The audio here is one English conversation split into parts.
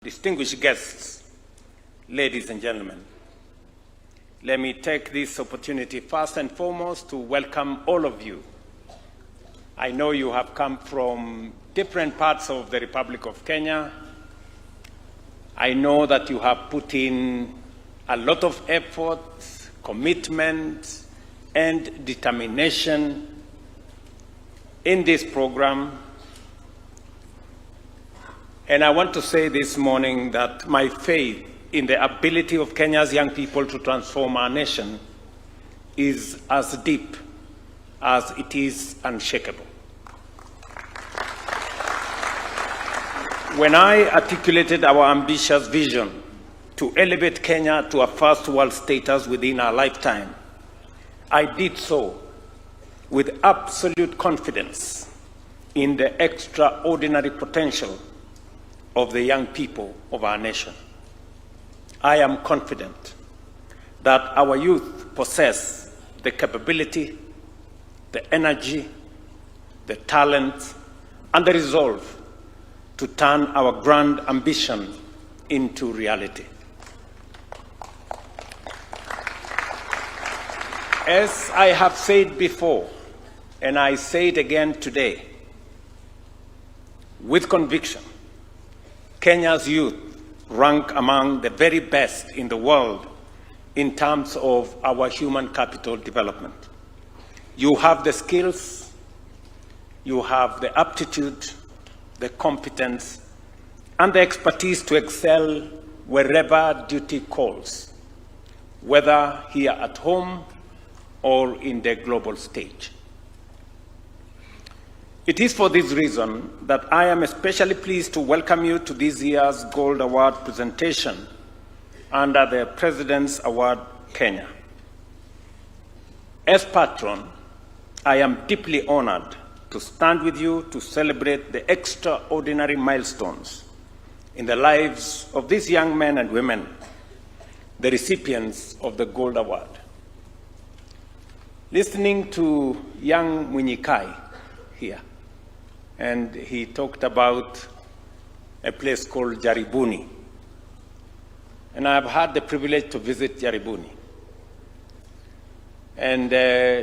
Distinguished guests, ladies and gentlemen, let me take this opportunity first and foremost to welcome all of you. I know you have come from different parts of the Republic of Kenya. I know that you have put in a lot of effort, commitment, and determination in this program. And I want to say this morning that my faith in the ability of Kenya's young people to transform our nation is as deep as it is unshakable. When I articulated our ambitious vision to elevate Kenya to a first world status within our lifetime, I did so with absolute confidence in the extraordinary potential of the young people of our nation. I am confident that our youth possess the capability, the energy, the talent, and the resolve to turn our grand ambition into reality. As I have said before, and I say it again today, with conviction, Kenya's youth rank among the very best in the world in terms of our human capital development. You have the skills, you have the aptitude, the competence, and the expertise to excel wherever duty calls, whether here at home or in the global stage. It is for this reason that I am especially pleased to welcome you to this year's Gold Award presentation under the President's Award Kenya. As patron, I am deeply honored to stand with you to celebrate the extraordinary milestones in the lives of these young men and women, the recipients of the Gold Award. Listening to young Munyikai here, and he talked about a place called Jaribuni. And I've had the privilege to visit Jaribuni. And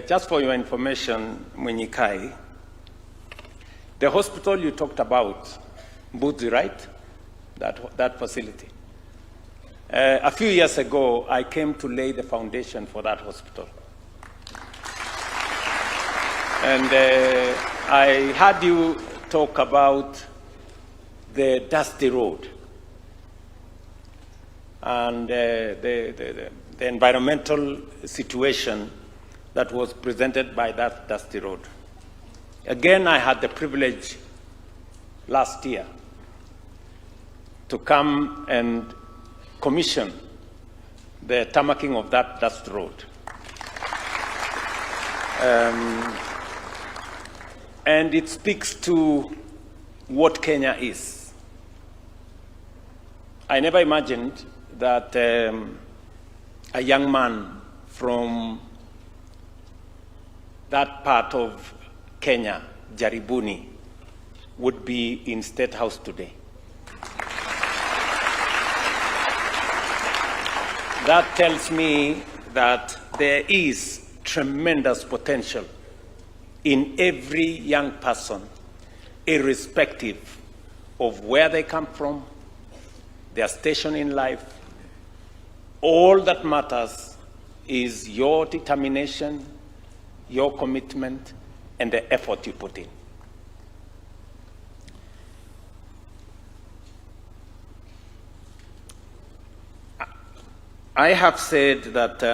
just for your information, Munyikai, the hospital you talked about, Mbudzi, right? That facility. A few years ago, I came to lay the foundation for that hospital. And I heard you talk about the dusty road and the environmental situation that was presented by that dusty road. Again, I had the privilege last year to come and commission the tarmacking of that dust road. And it speaks to what Kenya is. I never imagined that a young man from that part of Kenya, Jaribuni, would be in State House today. That tells me that there is tremendous potential in every young person, irrespective of where they come from, their station in life. All that matters is your determination, your commitment, and the effort you put in. I have said that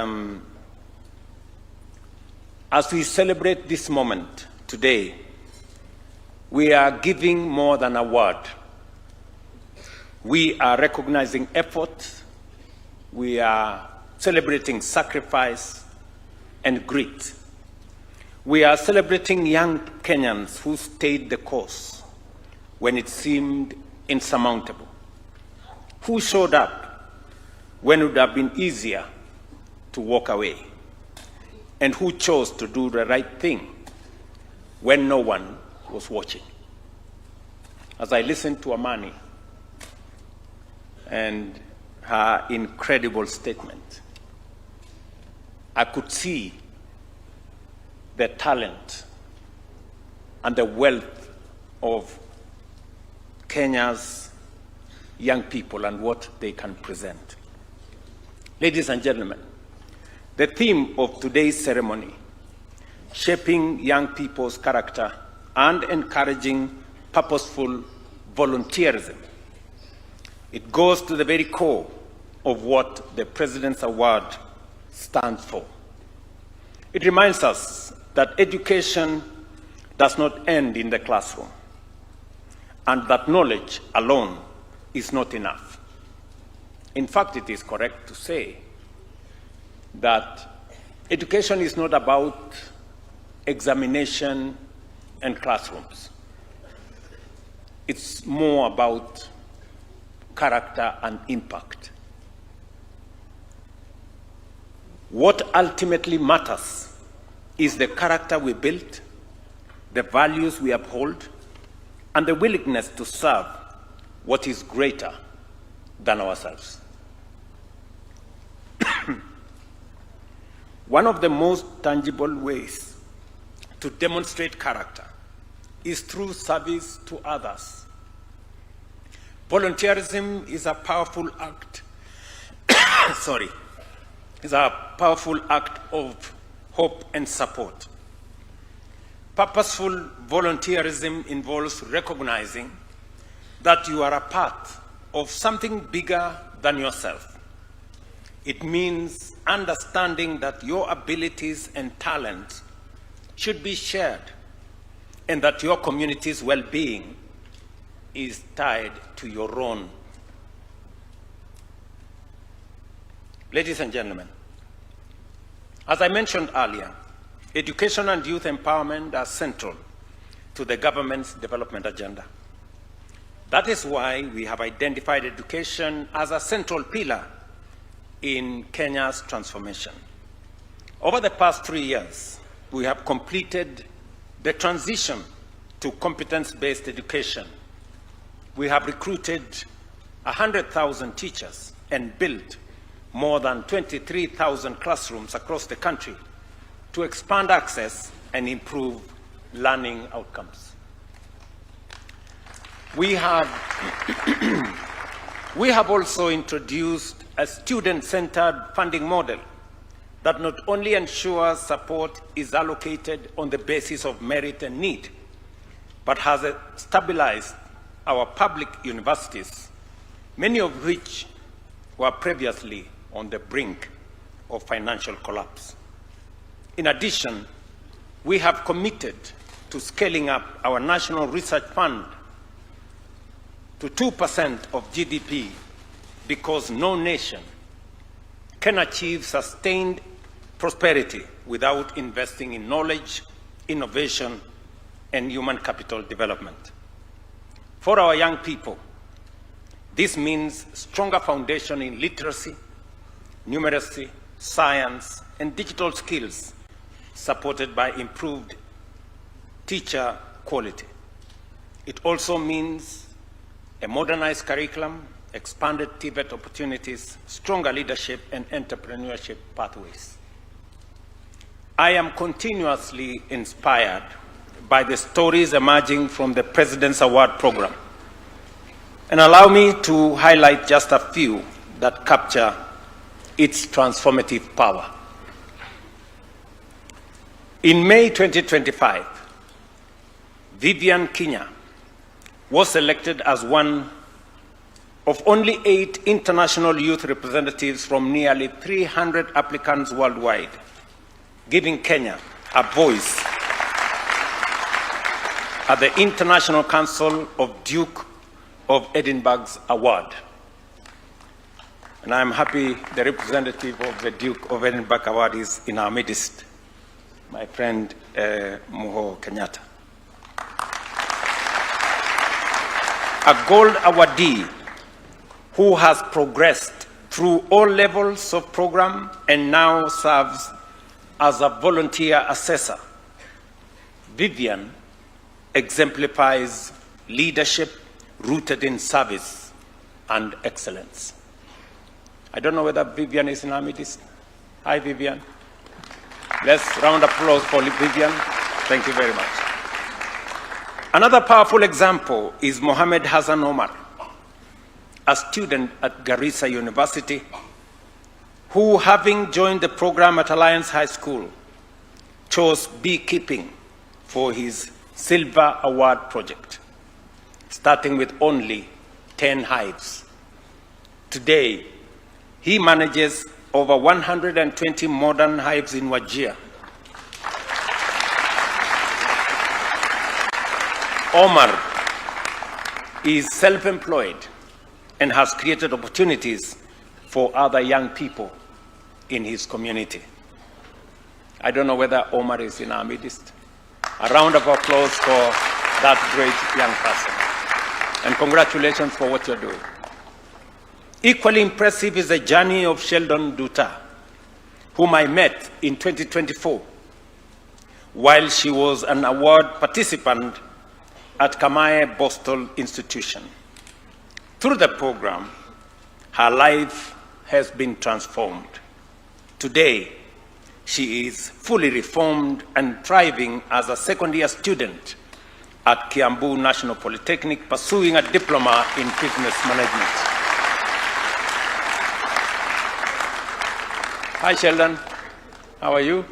as we celebrate this moment today, we are giving more than a word. We are recognizing effort, we are celebrating sacrifice and grit. We are celebrating young Kenyans who stayed the course when it seemed insurmountable, who showed up when it would have been easier to walk away, and who chose to do the right thing when no one was watching. As I listened to Amani, and her incredible statement, I could see the talent and the wealth of Kenya's young people and what they can present. Ladies and gentlemen, the theme of today's ceremony, shaping young people's character and encouraging purposeful volunteerism, it goes to the very core of what the President's Award stands for. It reminds us that education does not end in the classroom, and that knowledge alone is not enough. In fact, it is correct to say that education is not about examination and classrooms. It's more about character and impact. What ultimately matters is the character we build, the values we uphold, and the willingness to serve what is greater than ourselves. One of the most tangible ways to demonstrate character is through service to others. Volunteerism is a powerful act, is a powerful act of hope and support. Purposeful volunteerism involves recognizing that you are a part of something bigger than yourself. It means understanding that your abilities and talents should be shared and that your community's well-being is tied to your own. Ladies and gentlemen, as I mentioned earlier, education and youth empowerment are central to the government's development agenda. That is why we have identified education as a central pillar in Kenya's transformation. Over the past 3 years, we have completed the transition to competence-based education. We have recruited 100,000 teachers and built more than 23,000 classrooms across the country to expand access and improve learning outcomes. We have also introduced a student-centered funding model that not only ensures support is allocated on the basis of merit and need, but has stabilized our public universities, many of which were previously on the brink of financial collapse. In addition, we have committed to scaling up our National Research Fund to 2% of GDP because no nation can achieve sustained prosperity without investing in knowledge, innovation, and human capital development. For our young people, this means stronger foundation in literacy, numeracy, science, and digital skills, supported by improved teacher quality. It also means a modernized curriculum, expanded TVET opportunities, stronger leadership and entrepreneurship pathways. I am continuously inspired by the stories emerging from the President's Award program. And allow me to highlight just a few that capture its transformative power. In May 2025, Vivian Kinya was elected as one of only 8 international youth representatives from nearly 300 applicants worldwide, giving Kenya a voice at the International Council of Duke of Edinburgh's award. And I'm happy the representative of the Duke of Edinburgh Award is in our midst, my friend Muho Kenyatta. A gold awardee who has progressed through all levels of program and now serves as a volunteer assessor. Vivian exemplifies leadership rooted in service and excellence. I don't know whether Vivian is in our midst. Hi, Vivian. Let's round of applause for Vivian. Thank you very much. Another powerful example is Mohammed Hassan Omar, a student at Garissa University, who, having joined the program at Alliance High School, chose beekeeping for his Silver Award project, starting with only 10 hives. Today, he manages over 120 modern hives in Wajir. Omar is self-employed and has created opportunities for other young people in his community. I don't know whether Omar is in our midst. A round of applause for that great young person. And congratulations for what you're doing. Equally impressive is the journey of Sheldon Duta, whom I met in 2024 while she was an award participant at Kamae Boston Institution. Through the program, her life has been transformed. Today, she is fully reformed and thriving as a second-year student at Kiambu National Polytechnic, pursuing a diploma in business management. Hi, Sheldon. How are you?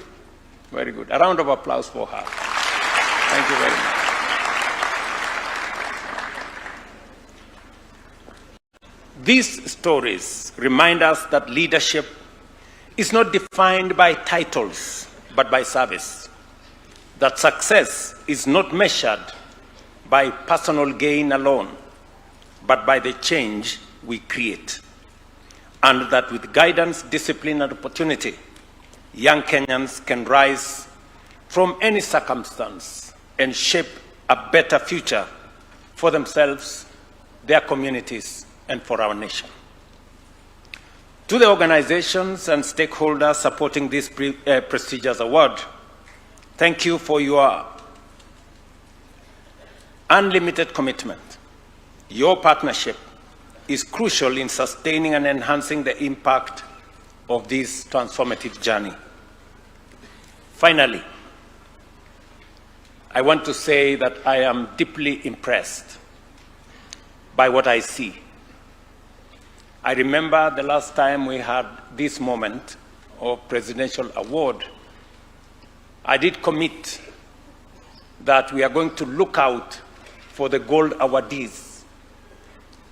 Very good. A round of applause for her. Thank you very much. These stories remind us that leadership is not defined by titles, but by service. That success is not measured by personal gain alone, but by the change we create. And that with guidance, discipline, and opportunity, young Kenyans can rise from any circumstance and shape a better future for themselves, their communities, and for our nation. To the organizations and stakeholders supporting this prestigious award, thank you for your unlimited commitment. Your partnership is crucial in sustaining and enhancing the impact of this transformative journey. Finally, I want to say that I am deeply impressed by what I see. I remember the last time we had this moment of presidential award, I did commit that we are going to look out for the gold awardees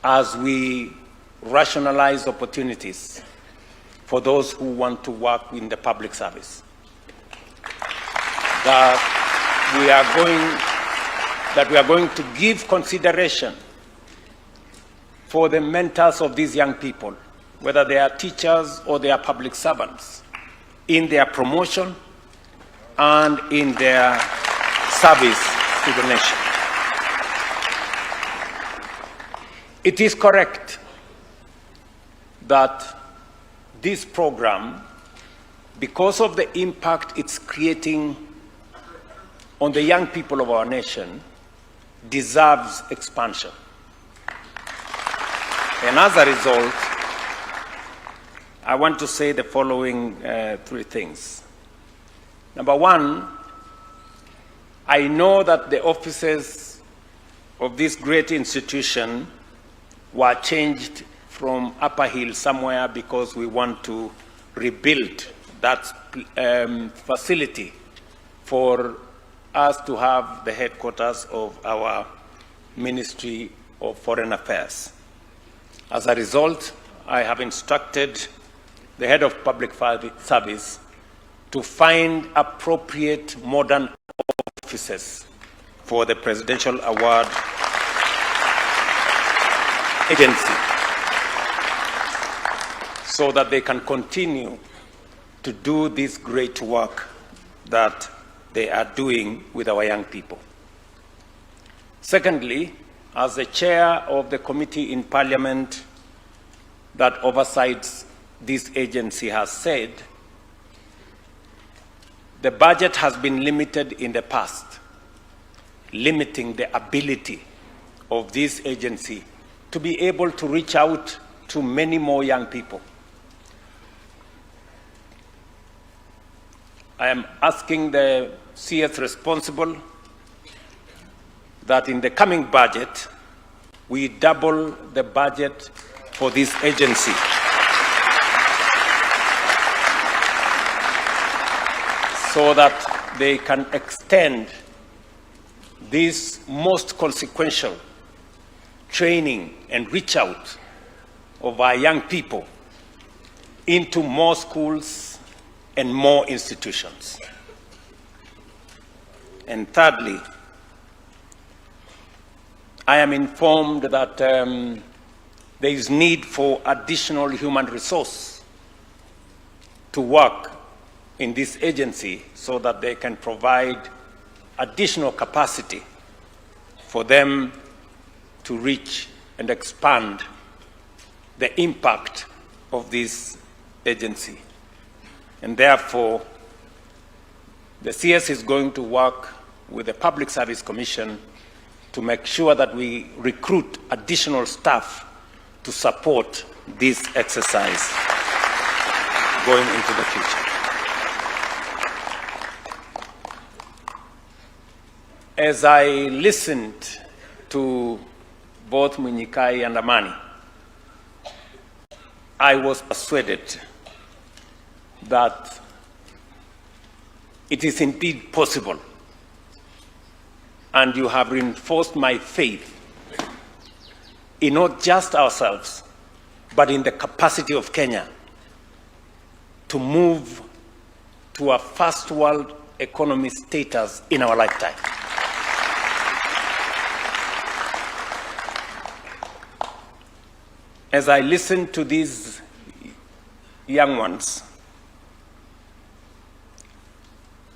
as we rationalize opportunities for those who want to work in the public service. That we are going to give consideration for the mentors of these young people, whether they are teachers or they are public servants, in their promotion and in their service to the nation. It is correct that this program, because of the impact it's creating on the young people of our nation, deserves expansion. And as a result, I want to say the following three things. Number one, I know that the offices of this great institution were changed from Upper Hill somewhere because we want to rebuild that facility for us to have the headquarters of our Ministry of Foreign Affairs. As a result, I have instructed the head of public service to find appropriate modern offices for the Presidential Award Agency so that they can continue to do this great work that they are doing with our young people. Secondly, as the chair of the committee in Parliament that oversees this agency has said, the budget has been limited in the past, limiting the ability of this agency to be able to reach out to many more young people. I am asking the CS responsible that in the coming budget, we double the budget for this agency so that they can extend this most consequential training and reach out of our young people into more schools and more institutions. And thirdly, I am informed that there is need for additional human resource to work in this agency so that they can provide additional capacity for them to reach and expand the impact of this agency. And therefore, the CS is going to work with the Public Service Commission to make sure that we recruit additional staff to support this exercise going into the future. As I listened to both Munyikai and Amani, I was persuaded that it is indeed possible, and you have reinforced my faith in not just ourselves, but in the capacity of Kenya to move to a first world economy status in our lifetime. As I listen to these young ones,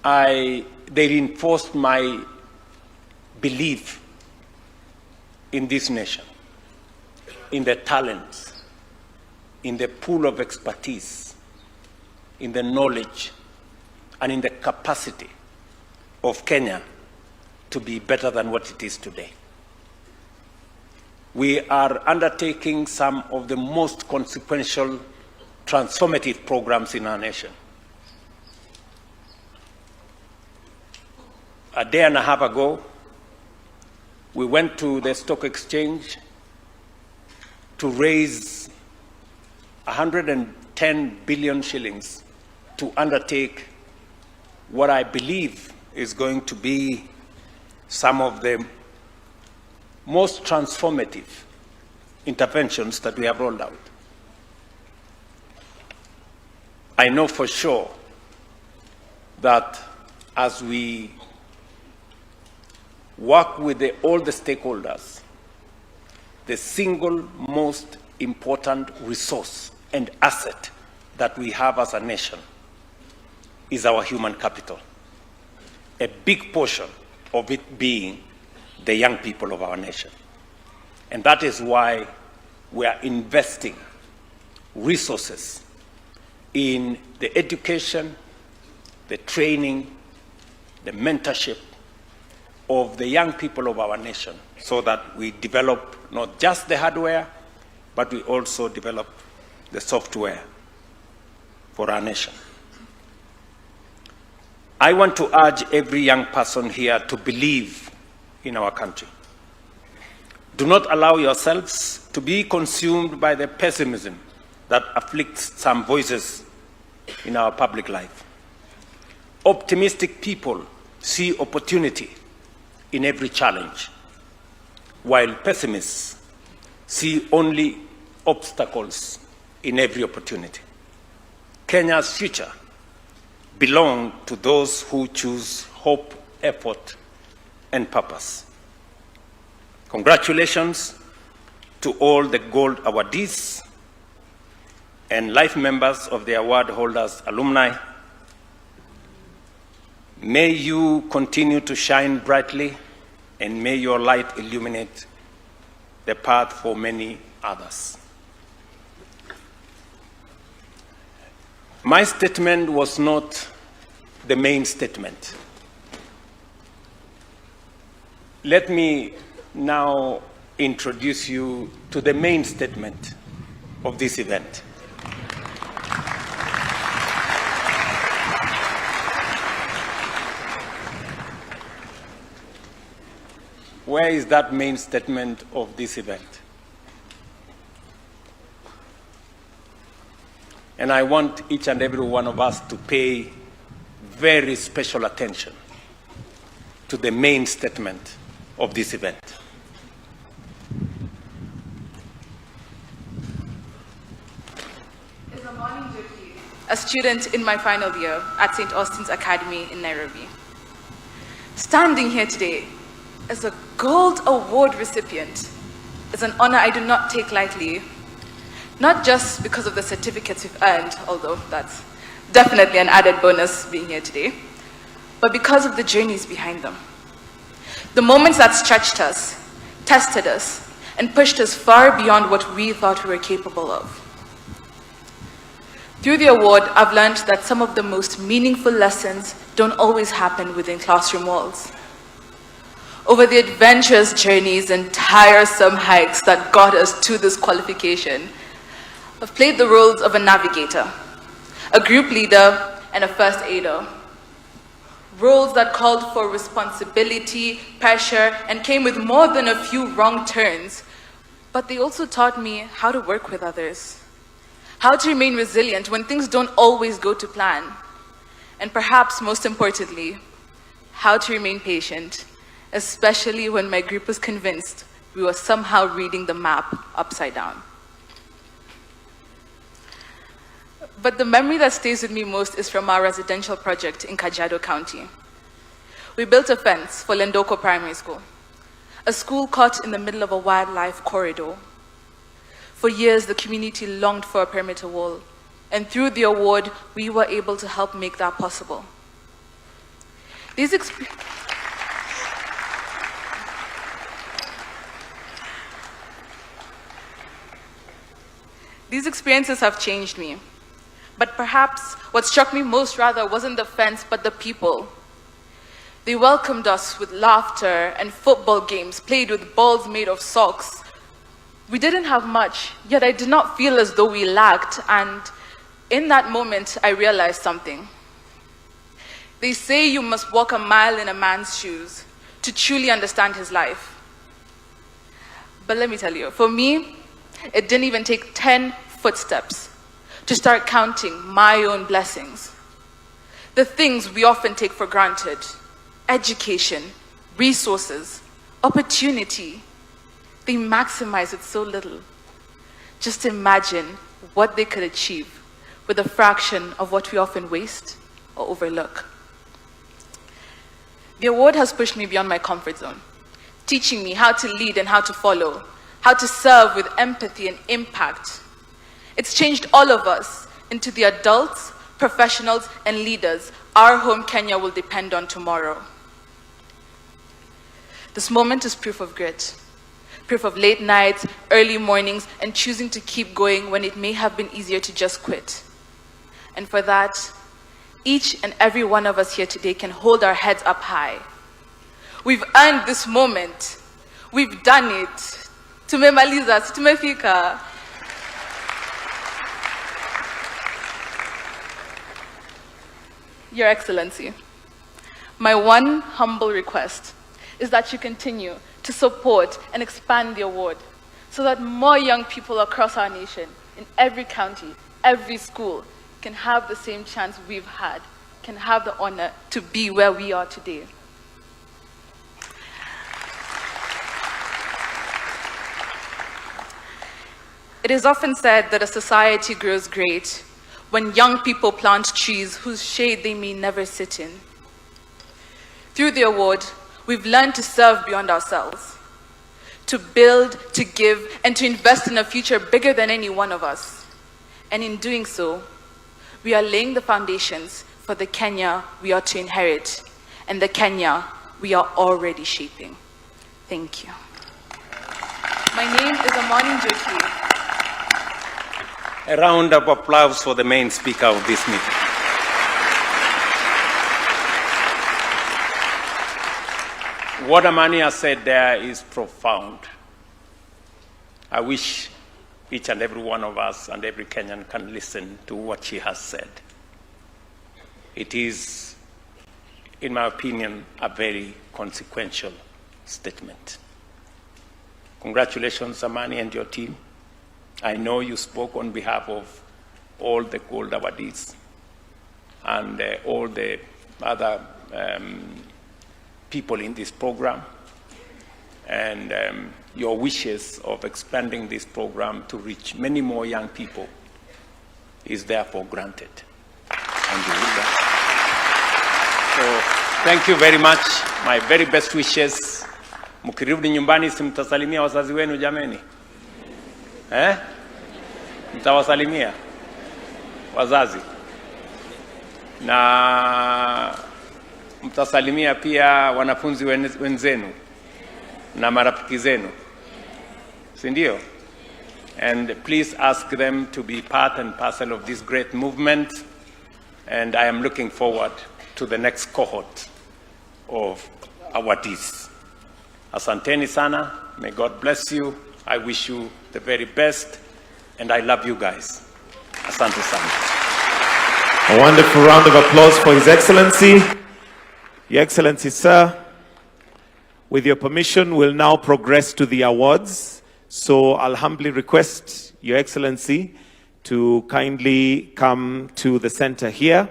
they reinforced my belief in this nation, in the talents, in the pool of expertise, in the knowledge, and in the capacity of Kenya to be better than what it is today. We are undertaking some of the most consequential transformative programs in our nation. A day and a half ago, we went to the stock exchange to raise 110 billion shillings to undertake what I believe is going to be some of the most transformative interventions that we have rolled out. I know for sure that as we work with all the stakeholders, the single most important resource and asset that we have as a nation is our human capital. A big portion of it being the young people of our nation. And that is why we are investing resources in the education, the training, the mentorship of the young people of our nation, so that we develop not just the hardware, but we also develop the software for our nation. I want to urge every young person here to believe in our country. Do not allow yourselves to be consumed by the pessimism that afflicts some voices in our public life. Optimistic people see opportunity in every challenge, while pessimists see only obstacles in every opportunity. Kenya's future belongs to those who choose hope, effort, and purpose. Congratulations to all the gold awardees and life members of the award holders' alumni. May you continue to shine brightly, and may your light illuminate the path for many others. My statement was not the main statement. Let me now introduce you to the main statement of this event. Where is that main statement of this event? And I want each and every one of us to pay very special attention to the main statement of this event. It's a morning duty. A student in my final year at St. Austin's Academy in Nairobi. Standing here today as a Gold Award recipient is an honor I do not take lightly, not just because of the certificates we've earned, although that's definitely an added bonus being here today, but because of the journeys behind them. The moments that stretched us, tested us, and pushed us far beyond what we thought we were capable of. Through the award, I've learned that some of the most meaningful lessons don't always happen within classroom walls. Over the adventurous journeys and tiresome hikes that got us to this qualification, I've played the roles of a navigator, a group leader, and a first aider. Roles that called for responsibility, pressure, and came with more than a few wrong turns, but they also taught me how to work with others, how to remain resilient when things don't always go to plan, and perhaps most importantly, how to remain patient, especially when my group was convinced we were somehow reading the map upside down. But the memory that stays with me most is from our residential project in Kajiado County. We built a fence for Lendoko Primary School, a school caught in the middle of a wildlife corridor. For years, the community longed for a perimeter wall, and through the award, we were able to help make that possible. These experiences have changed me. But perhaps what struck me most rather wasn't the fence, but the people. They welcomed us with laughter and football games played with balls made of socks. We didn't have much, yet I did not feel as though we lacked, and in that moment, I realized something. They say you must walk a mile in a man's shoes to truly understand his life. But let me tell you, for me, it didn't even take 10 footsteps to start counting my own blessings. The things we often take for granted: education, resources, opportunity. They maximize it so little. Just imagine what they could achieve with a fraction of what we often waste or overlook. The award has pushed me beyond my comfort zone, teaching me how to lead and how to follow, how to serve with empathy and impact. It's changed all of us into the adults, professionals, and leaders our home Kenya will depend on tomorrow. This moment is proof of grit, proof of late nights, early mornings, and choosing to keep going when it may have been easier to just quit. And for that, each and every one of us here today can hold our heads up high. We've earned this moment. We've done it. Tumemaliza, tumefika. Your Excellency, my one humble request is that you continue to support and expand the award so that more young people across our nation, in every county, every school, can have the same chance we've had, can have the honor to be where we are today. It is often said that a society grows great when young people plant trees whose shade they may never sit in. Through the award, we've learned to serve beyond ourselves, to build, to give, and to invest in a future bigger than any one of us. And in doing so, we are laying the foundations for the Kenya we are to inherit, and the Kenya we are already shaping. Thank you. My name is Amani Njoki. A round of applause for the main speaker of this meeting. What Amani has said there is profound. I wish each and every one of us and every Kenyan can listen to what she has said. It is, in my opinion, a very consequential statement. Congratulations, Amani, and your team. I know you spoke on behalf of all the gold awardees and all the other people in this program, and your wishes of expanding this program to reach many more young people is therefore granted. And you will. So thank you very much. My very best wishes. Mkirudi nyumbani simtasalimia wazazi wenu jameni? Mtawasalimia wazazi? Na mtasalimia pia wanafunzi wenzenu na marafiki zenu, si ndio? And please ask them to be part and parcel of this great movement, and I am looking forward to the next cohort of awardees. Asanteni sana. May God bless you. I wish you the very best, and I love you guys. Asante sana. A wonderful round of applause for His Excellency. Your Excellency, sir, with your permission, we'll now progress to the awards. So I'll humbly request Your Excellency to kindly come to the center here.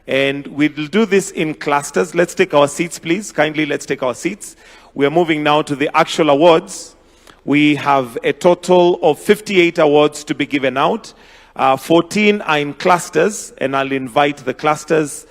And we'll do this in clusters. Let's take our seats, please. Kindly, let's take our seats. We are moving now to the actual awards. We have a total of 58 awards to be given out. 14 are in clusters, and I'll invite the clusters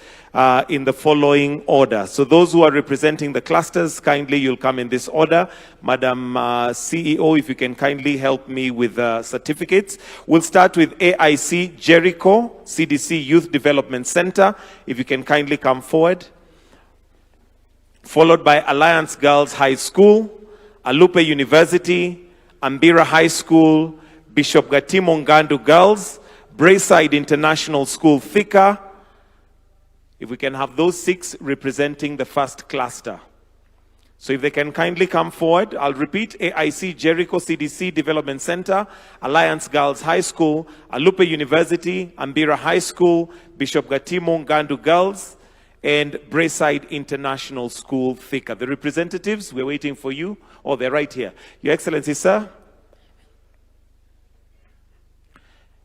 in the following order. So those who are representing the clusters, kindly you'll come in this order. Madam CEO, if you can kindly help me with certificates. We'll start with AIC Jericho, CDC Youth Development Center. If you can kindly come forward. Followed by Alliance Girls High School, Alupe University, Ambira High School, Bishop Gatimo Ngandu Girls, Brayside International School Thika. If we can have those 6 representing the first cluster. So if they can kindly come forward, I'll repeat: AIC Jericho CDC Development Center, Alliance Girls High School, Alupe University, Ambira High School, Bishop Gatimo Ngandu Girls, and Brayside International School Thika. The representatives, we're waiting for you. Oh, they're right here. Your Excellency, sir.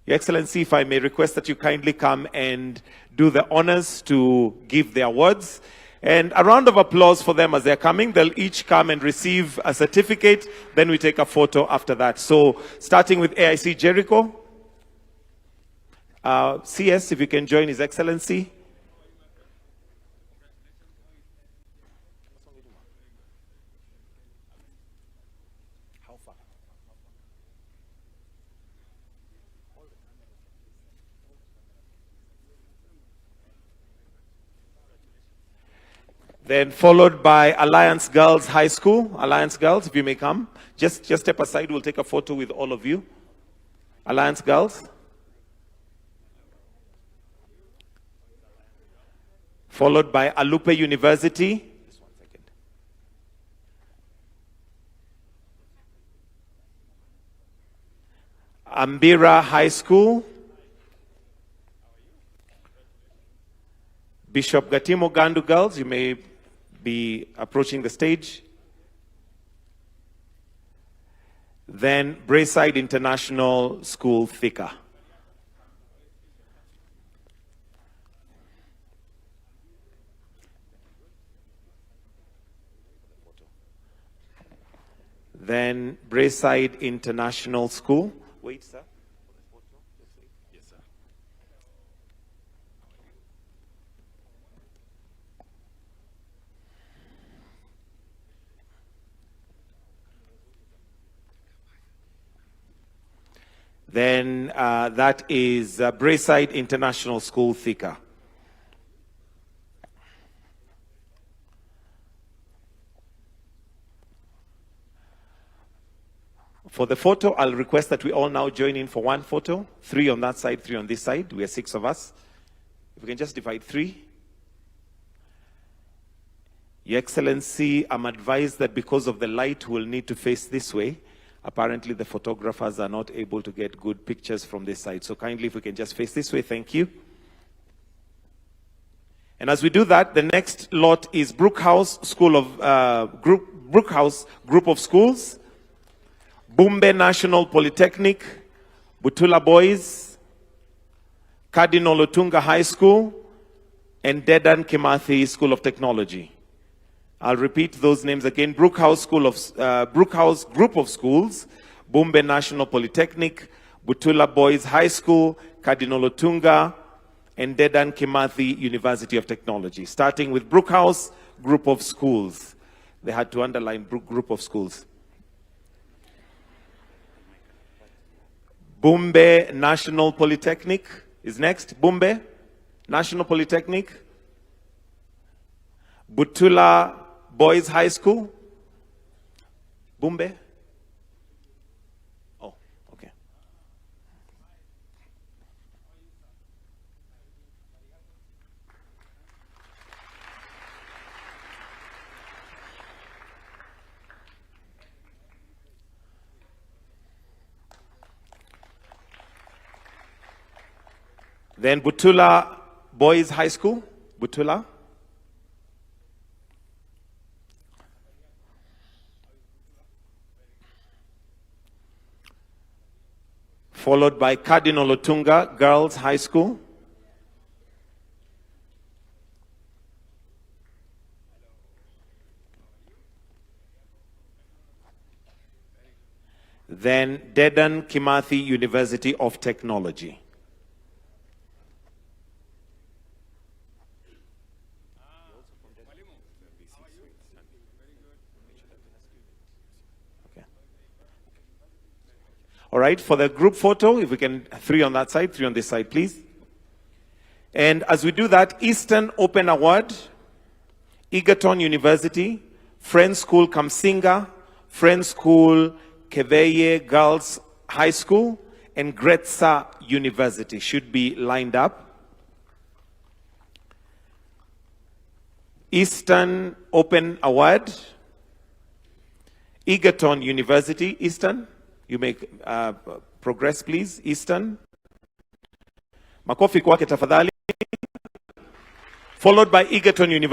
Your Excellency, if I may request that you kindly come and do the honors to give the awards. And a round of applause for them as they're coming. They'll each come and receive a certificate. Then we take a photo after that. So starting with AIC Jericho. CS, if you can join His Excellency. Then followed by Alliance Girls High School. Alliance Girls, if you may come. Just step aside, we'll take a photo with all of you. Alliance Girls. Followed by Alupe University. Just 1 second. Ambira High School. Bishop Gatimo Ngandu Girls, you may be approaching the stage. Then Brayside International School Thika. Then Brayside International School. Wait, sir. Yes, sir. Then that is Brayside International School Thika. For the photo, I'll request that we all now join in for one photo. 3 on that side, 3 on this side. We are 6 of us. If we can just divide 3. Your Excellency, I'm advised that because of the light, we'll need to face this way. Apparently, the photographers are not able to get good pictures from this side. So kindly, if we can just face this way, thank you. And as we do that, the next lot is Brookhouse Group of Schools, Bumbe National Polytechnic, Butula Boys, Cardinal Otunga High School, and Dedan Kimathi School of Technology. I'll repeat those names again. Brookhouse Group of Schools, Bumbe National Polytechnic, Butula Boys High School, Cardinal Otunga, and Dedan Kimathi University of Technology. Starting with Brookhouse Group of Schools. They had to underline Group of Schools. Bumbe National Polytechnic is next. Bumbe National Polytechnic. Butula Boys High School. Bumbe. Oh, okay. Then Butula Boys High School. Butula. Followed by Cardinal Otunga Girls High School. Then Dedan Kimathi University of Technology. All right, for the group photo, if we can, 3 on that side, 3 on this side, please. And as we do that, Eastern Open Award, Egerton University, Friends School Kamsinga, Friends School Keveye Girls High School, and Gretsa University should be lined up. Eastern Open Award, Egerton University, Eastern. You may progress, please. Eastern. Makofi kwake tafadhali. Followed by Egerton University.